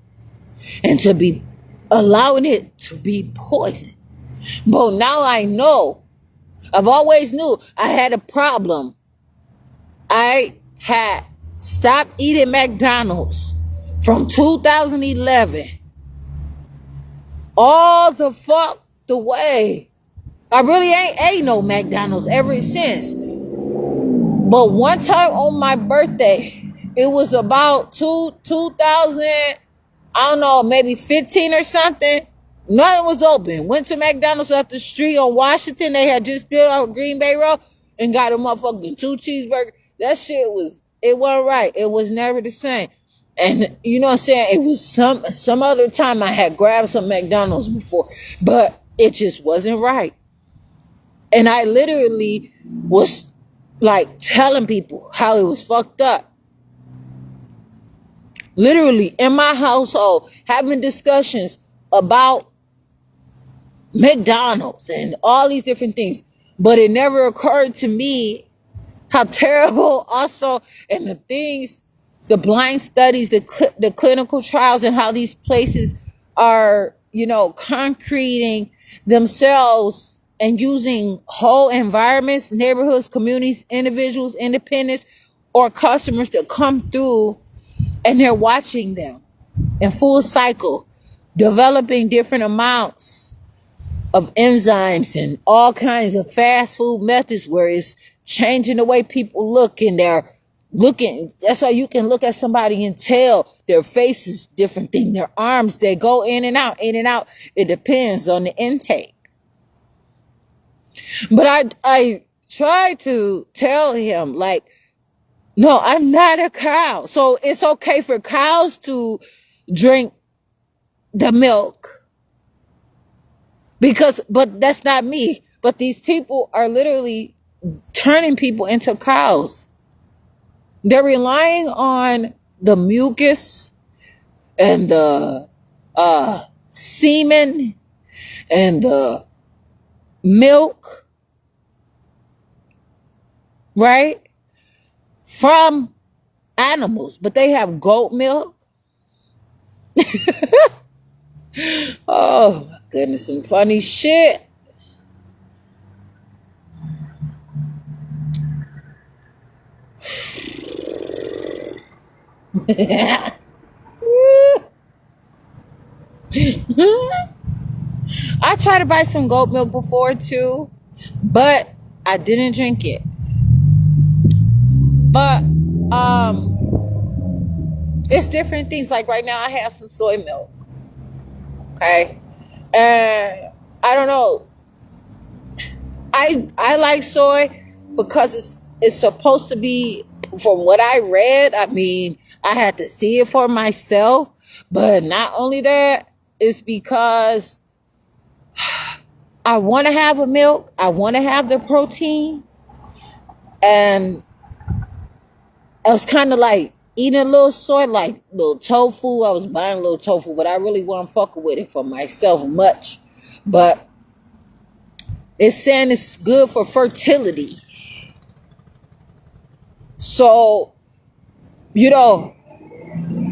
and to be allowing it to be poisoned. But now I know, I've always knew I had a problem. I had stopped eating McDonald's from 2011 all the fuck the way. I really ain't ate no McDonald's ever since. But one time on my birthday, it was about 2000, I don't know, maybe 15 or something. Nothing was open. Went to McDonald's up the street on Washington. They had just built out Green Bay Road and got a motherfucking 2 cheeseburgers. That shit it wasn't right. It was never the same. And you know what I'm saying? It was some other time I had grabbed some McDonald's before, but it just wasn't right. And I literally was like telling people how it was fucked up. Literally in my household, having discussions about McDonald's and all these different things. But it never occurred to me how terrible also, and the things, the blind studies, the clinical trials, and how these places are, concreting themselves and using whole environments, neighborhoods, communities, individuals, independents, or customers to come through, and they're watching them in full cycle, developing different amounts of enzymes and all kinds of fast food methods where it's changing the way people look, and they're looking. That's why you can look at somebody and tell their face is different thing. Their arms, they go in and out, in and out. It depends on the intake. But I try to tell him, like, no, I'm not a cow. So it's okay for cows to drink the milk. But that's not me. But these people are literally turning people into cows. They're relying on the mucus and the semen and the milk, right? From animals. But they have goat milk. Oh my goodness, some funny shit. I tried to buy some goat milk before too, but I didn't drink it. But it's different things. Like right now I have some soy milk. Okay. And I don't know. I like soy because it's supposed to be, from what I read, I mean, I had to see it for myself. But not only that, it's because I want to have a milk. I want to have the protein. And I was kind of like eating a little soy, like little tofu. I was buying a little tofu, but I really wasn't fucking with it for myself much. But it's saying it's good for fertility. So,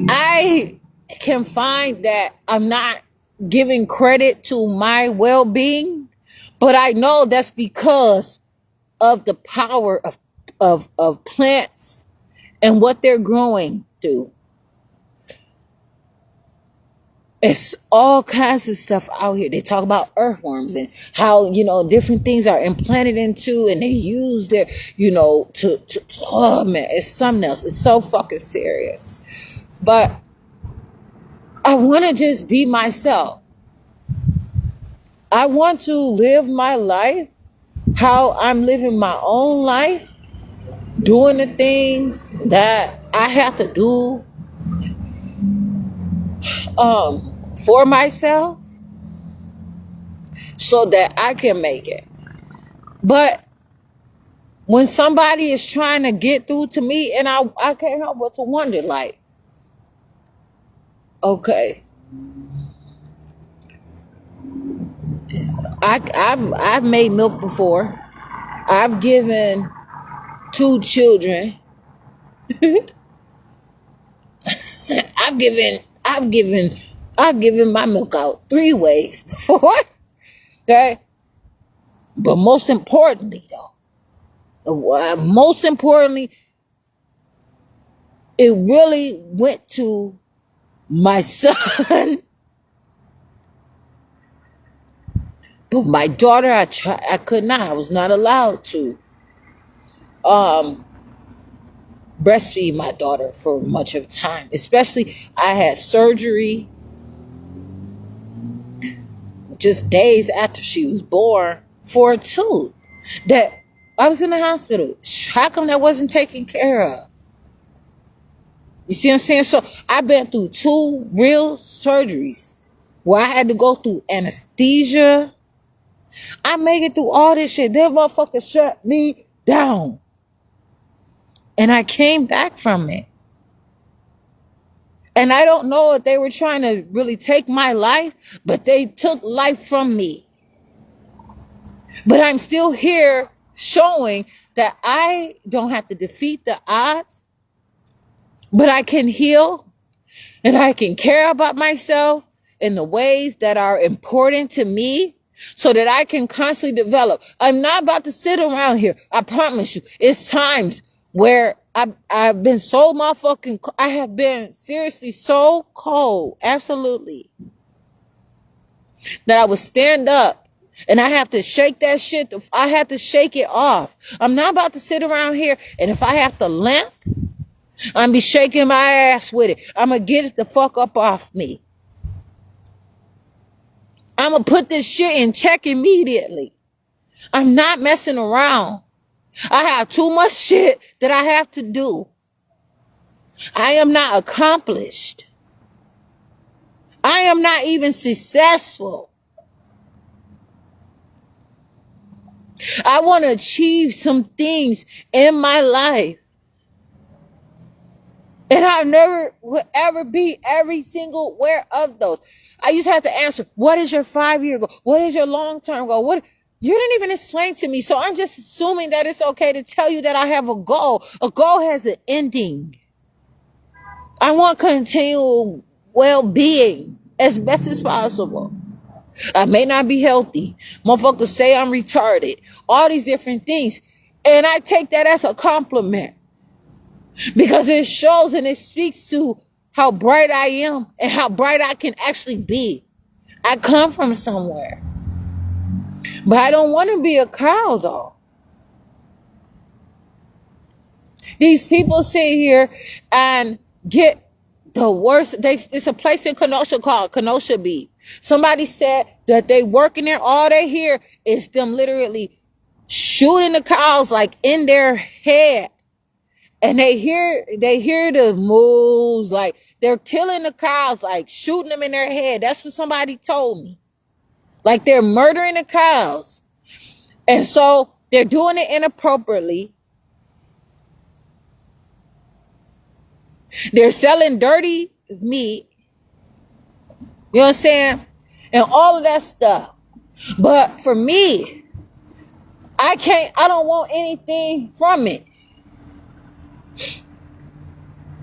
I can find that I'm not giving credit to my well-being, but I know that's because of the power of plants and what they're growing through. It's all kinds of stuff out here. They talk about earthworms and how, different things are implanted into, and they use their, oh man, it's something else. It's so fucking serious. But I want to just be myself. I want to live my life how I'm living my own life, doing the things that I have to do for myself so that I can make it. But when somebody is trying to get through to me, and I can't help but to wonder, like, okay, I've made milk before. I've given 2 children. I've given my milk out 3 ways before. Okay? But most importantly, it really went to my son. But my daughter, I could not. I was not allowed to breastfeed my daughter for much of time. Especially, I had surgery just days after she was born for a tooth that I was in the hospital. How come that wasn't taken care of? You see what I'm saying? So I've been through 2 real surgeries where I had to go through anesthesia. I made it through all this shit. That motherfucker shut me down. And I came back from it. And I don't know if they were trying to really take my life, but they took life from me. But I'm still here showing that I don't have to defeat the odds, but I can heal and I can care about myself in the ways that are important to me so that I can constantly develop. I'm not about to sit around here. I promise you, it's times where I've been so I have been seriously so cold, absolutely, that I would stand up and I have to shake that shit. I have to shake it off. I'm not about to sit around here, and if I have to limp, I'm be shaking my ass with it. I'm going to get it the fuck up off me. I'm going to put this shit in check immediately. I'm not messing around. I have too much shit that I have to do. I am not accomplished. I am not even successful. I want to achieve some things in my life. And I never will ever be every single where of those. I used to have to answer, what is your 5-year goal? What is your long-term goal? What? You didn't even explain to me. So I'm just assuming that it's okay to tell you that I have a goal. A goal has an ending. I want continual well-being as best as possible. I may not be healthy. Motherfuckers say I'm retarded. All these different things. And I take that as a compliment. Because it shows and it speaks to how bright I am and how bright I can actually be. I come from somewhere. But I don't want to be a cow, though. These people sit here and get the worst. It's a place in Kenosha called Kenosha Beef. Somebody said that they work in there. All they hear is them literally shooting the cows like in their head. And they hear the moves, like they're killing the cows, like shooting them in their head. That's what somebody told me. Like they're murdering the cows. And so they're doing it inappropriately. They're selling dirty meat. You know what I'm saying? And all of that stuff. But for me, I don't want anything from it.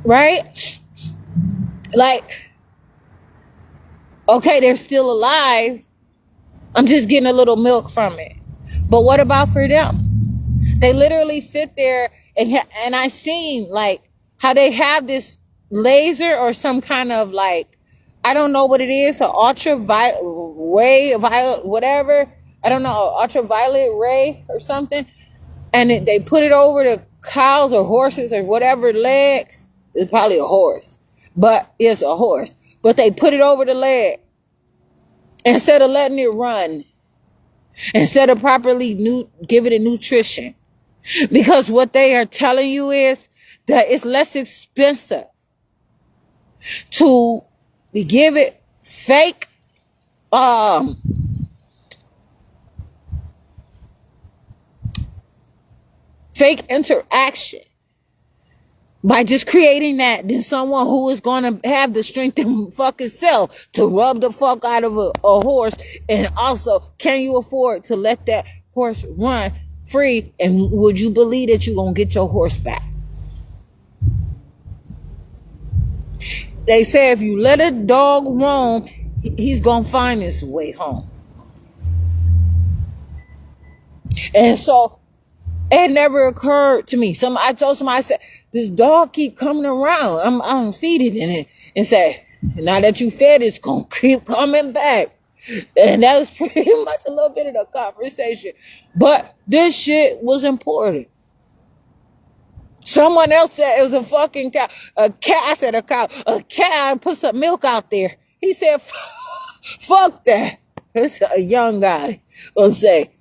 Right? Like, okay, they're still alive. I'm just getting a little milk from it. But what about for them? They literally sit there and I seen like how they have this laser or some kind of like, I don't know what it is, an ultraviolet ray, whatever. I don't know, ultraviolet ray or something. And they put it over the cows or horses or whatever legs. It's probably a horse, but it's a horse. But they put it over the leg instead of letting it run, instead of properly give it a nutrition. Because what they are telling you is that it's less expensive to give it fake interaction by just creating that than someone who is going to have the strength and fucking self to rub the fuck out of a horse. And also, can you afford to let that horse run free? And would you believe that you're going to get your horse back? They say if you let a dog roam, he's going to find his way home. And so it never occurred to me. I told somebody, I said, this dog keep coming around. I'm feeding it and say, now that you fed, it's going to keep coming back. And that was pretty much a little bit of the conversation. But this shit was important. Someone else said it was a fucking cow. A cat, I said a cow. A cow put some milk out there. He said, fuck that. It's a young guy gonna say,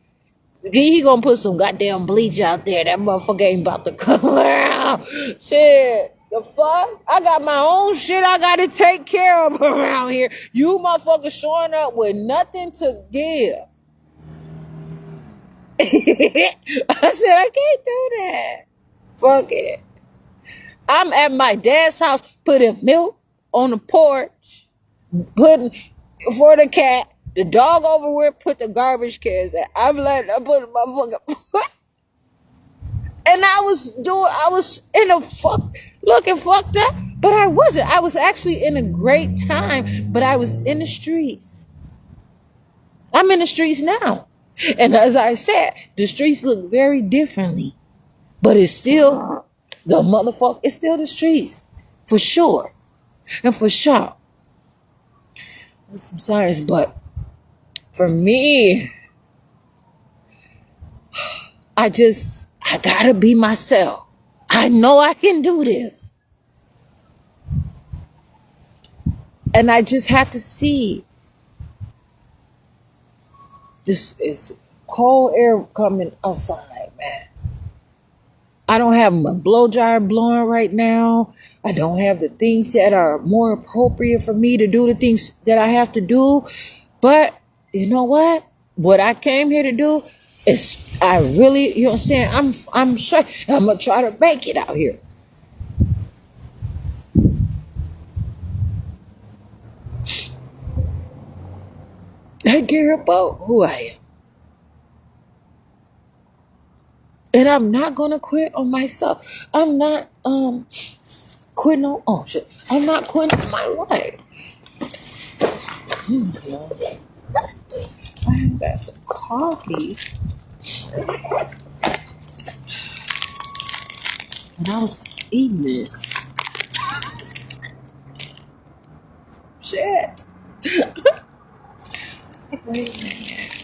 he gonna put some goddamn bleach out there. That motherfucker ain't about to come around. Shit, the fuck? I got my own shit I gotta take care of around here. You motherfuckers showing up with nothing to give. I said, I can't do that. Fuck it. I'm at my dad's house putting milk on the porch, putting for the cat. The dog over where put the garbage cans at. I put my fucking and I was in a looking fucked up, but I wasn't. I was actually in a great time, but I was in the streets. I'm in the streets now. And as I said, the streets look very differently, but it's still the motherfucker. It's still the streets for sure. And for sure. There's some science, but for me, I gotta be myself. I know I can do this. And I just have to see. This is cold air coming outside, man. I don't have my blow dryer blowing right now. I don't have the things that are more appropriate for me to do the things that I have to do. But you know what? What I came here to do is I really, you know what I'm saying? I'm sure I'm gonna try to make it out here. I care about who I am. And I'm not gonna quit on myself. I'm not quitting on shit. I'm not quitting on my life. I got some coffee. And I was eating this. Shit. Wait a minute.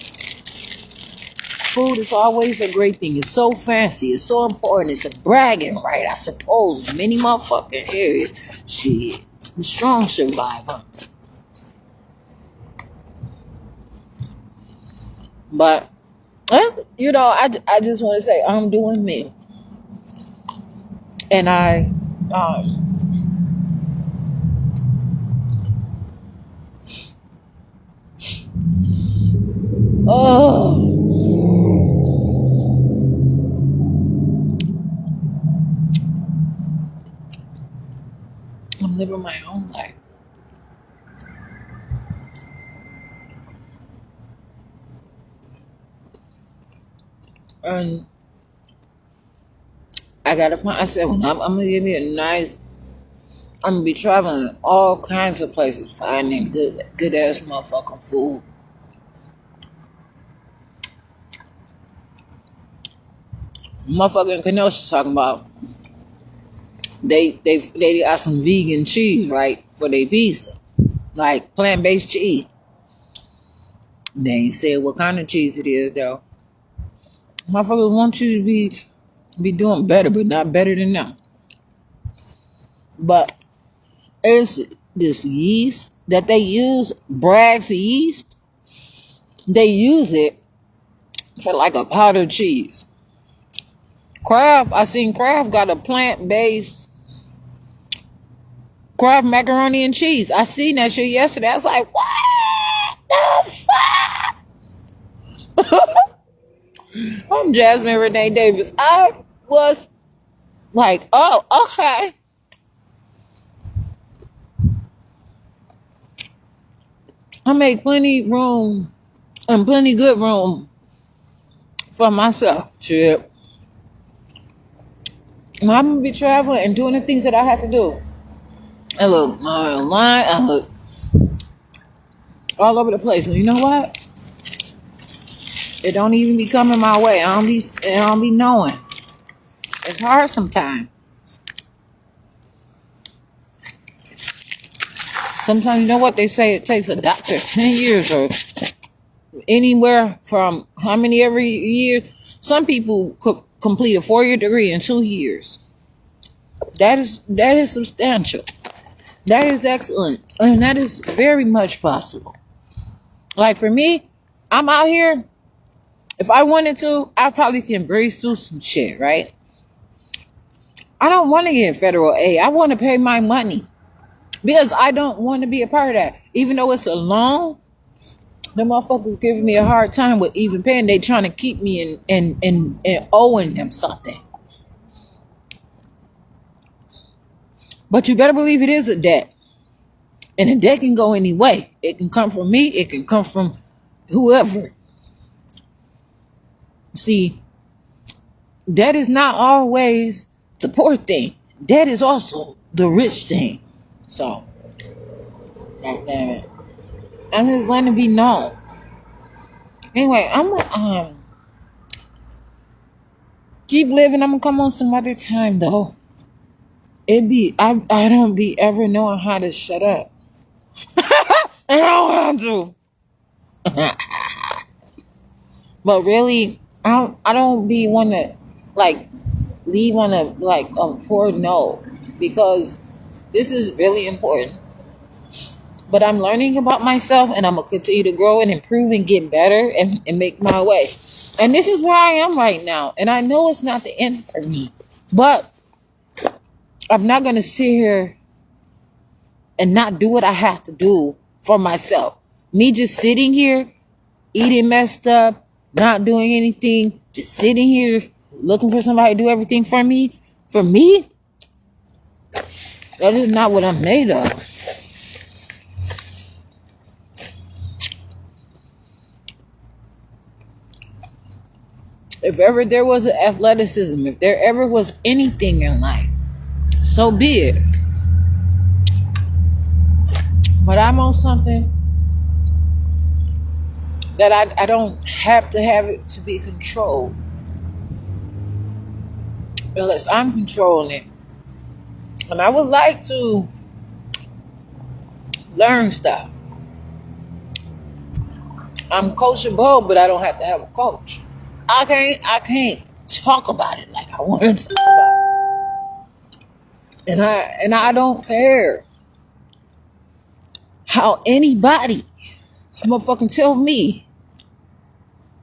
Food is always a great thing. It's so fancy. It's so important. It's a bragging right, I suppose. In many motherfucking areas. Shit. The strong survivor. But, you know, I just want to say I'm doing me. And I'm living my own life. And I gotta find. I said, well, I'm gonna give me a nice. I'm gonna be traveling all kinds of places, finding good ass motherfucking food. Motherfucking Kenosha talking about they got some vegan cheese, right, for their pizza, like plant-based cheese. They ain't said what kind of cheese it is though. Motherfuckers want you to be doing better, but not better than them. But it's this yeast that they use, Bragg's yeast. They use it for like a powdered cheese. Kraft, I seen Kraft got a plant-based Kraft macaroni and cheese. I seen that shit yesterday. I was like, what the fuck? I'm Jasmine Renee Davis. I was like, oh, okay. I make plenty room and plenty good room for myself. Shit. I'm gonna be traveling and doing the things that I have to do. I look online. I look all over the place. And you know what? It don't even be coming my way. I don't be knowing. It's hard sometimes. Sometimes, you know what they say? It takes a doctor 10 years or anywhere from how many every year. Some people could complete a 4-year degree in 2 years. That is substantial. That is excellent. And that is very much possible. Like for me, I'm out here. If I wanted to, I probably can breeze through some shit, right? I don't want to get federal aid. I want to pay my money. Because I don't want to be a part of that. Even though it's a loan, the motherfuckers giving me a hard time with even paying. They trying to keep me in owing them something. But you better believe it is a debt. And a debt can go any way. It can come from me. It can come from whoever. See, debt is not always the poor thing. Debt is also the rich thing. So, God damn it. I'm just letting it be known. Anyway, I'm gonna keep living. I'm gonna come on some other time though. I don't be ever knowing how to shut up. And I don't want to. But really, I don't be wanna like leave on a poor note, because this is really important. But I'm learning about myself, and I'm gonna continue to grow and improve and get better and make my way. And this is where I am right now. And I know it's not the end for me, but I'm not gonna sit here and not do what I have to do for myself. Me just sitting here, eating messed up, not doing anything, just sitting here looking for somebody to do everything for me, that is not what I'm made of. If ever there was an athleticism, if there ever was anything in life, so be it. But I'm on something that I don't have to have it to be controlled, unless I'm controlling it. And I would like to learn stuff. I'm coachable, but I don't have to have a coach. I can't talk about it like I want to talk about it. And I don't care how anybody motherfucking tell me.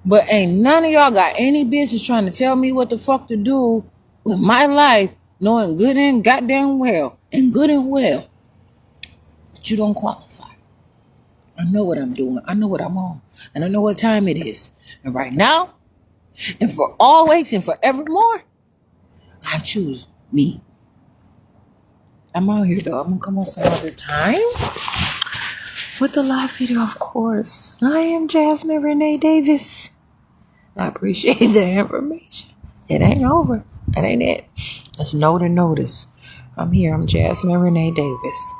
But ain't none of y'all got any business trying to tell me what the fuck to do with my life, knowing good and goddamn well that you don't qualify. I know what I'm doing. I know what I'm on. And I know what time it is. And right now, and for always and forevermore, I choose me. I'm out here though. I'm gonna come on some other time with the live video, of course. I am Jasmine Renee Davis. I appreciate the information. It ain't over. That ain't it. That's no to notice. I'm here. I'm Jasmine Renee Davis.